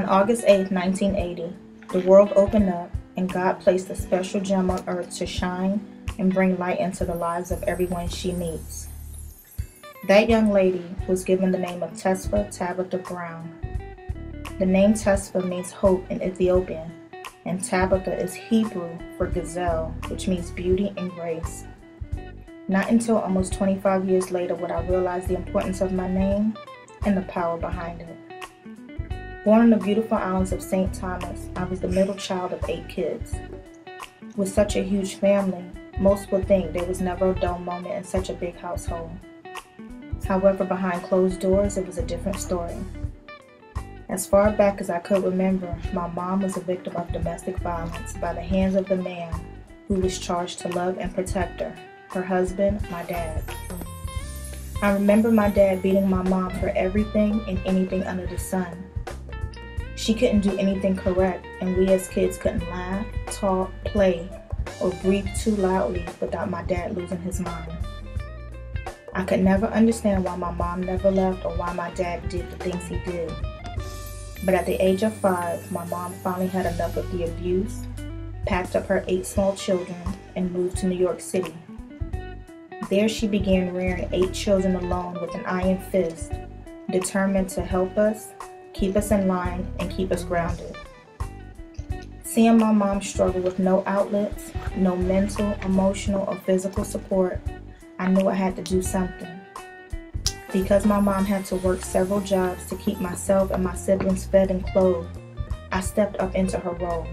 August 8, 1980, the world opened up and God placed a special gem on earth to shine and bring light into the lives of everyone she meets. That young lady was given the name of TTBrowne. The name Tesfa means hope in Ethiopian, and Tabitha is Hebrew for gazelle, which means beauty and grace. Not until almost 25 years later would I realize the importance of my name and the power behind it. Born in the beautiful islands of St. Thomas, I was the middle child of 8 kids. With such a huge family, most would think there was never a dull moment in such a big household. However, behind closed doors, it was a different story. As far back as I could remember, my mom was a victim of domestic violence by the hands of the man who was charged to love and protect her husband, my dad. I remember my dad beating my mom for everything and anything under the sun. She couldn't do anything correct, and we as kids couldn't laugh, talk, play, or breathe too loudly without my dad losing his mind. I could never understand why my mom never left or why my dad did the things he did. But at the age of 5, my mom finally had enough of the abuse, packed up her 8 small children, and moved to New York City. There she began rearing 8 children alone with an iron fist, determined to help us, keep us in line, and keep us grounded. Seeing my mom struggle with no outlets, no mental, emotional, or physical support, I knew I had to do something. Because my mom had to work several jobs to keep myself and my siblings fed and clothed, I stepped up into her role.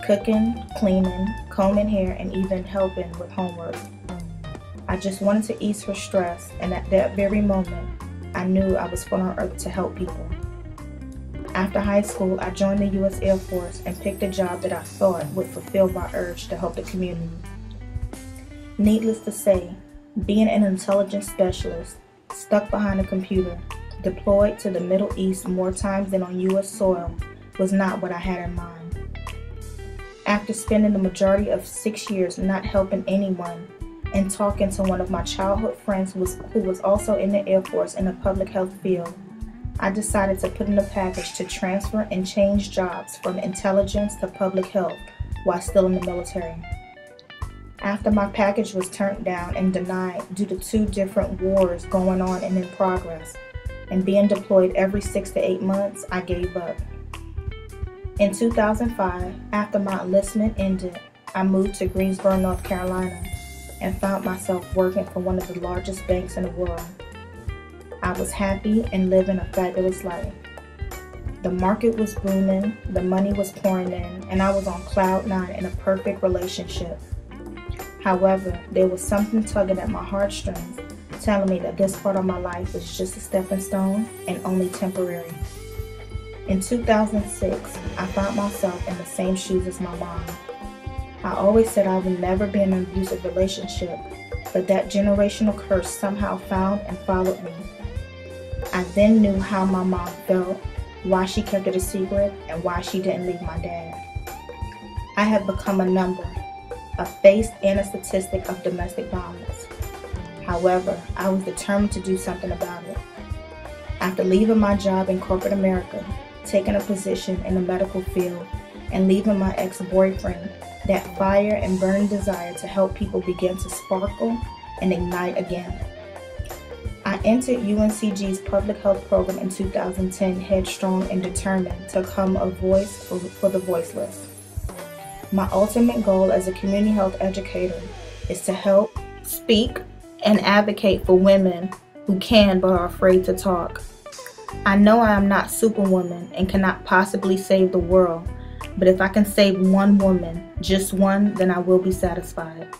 Cooking, cleaning, combing hair, and even helping with homework. I just wanted to ease her stress, and at that very moment, I knew I was put on earth to help people. After high school, I joined the U.S. Air Force and picked a job that I thought would fulfill my urge to help the community. Needless to say, being an intelligence specialist, stuck behind a computer, deployed to the Middle East more times than on U.S. soil, was not what I had in mind. After spending the majority of 6 years not helping anyone and talking to one of my childhood friends who was also in the Air Force in the public health field, I decided to put in a package to transfer and change jobs from intelligence to public health while still in the military. After my package was turned down and denied due to 2 different wars going on and in progress, and being deployed every 6 to 8 months, I gave up. In 2005, after my enlistment ended, I moved to Greensboro, North Carolina, and found myself working for one of the largest banks in the world. I was happy and living a fabulous life. The market was booming, the money was pouring in, and I was on cloud 9 in a perfect relationship. However, there was something tugging at my heartstrings, telling me that this part of my life was just a stepping stone and only temporary. In 2006, I found myself in the same shoes as my mom. I always said I would never be in an abusive relationship, but that generational curse somehow found and followed me. I then knew how my mom felt, why she kept it a secret, and why she didn't leave my dad. I had become a number, a face and a statistic of domestic violence. However, I was determined to do something about it. After leaving my job in corporate America, taking a position in the medical field, and leaving my ex-boyfriend, that fire and burning desire to help people began to sparkle and ignite again. I entered UNCG's public health program in 2010, headstrong and determined to become a voice for the voiceless. My ultimate goal as a community health educator is to help, speak, and advocate for women who can but are afraid to talk. I know I am not Superwoman and cannot possibly save the world, but if I can save one woman, just one, then I will be satisfied.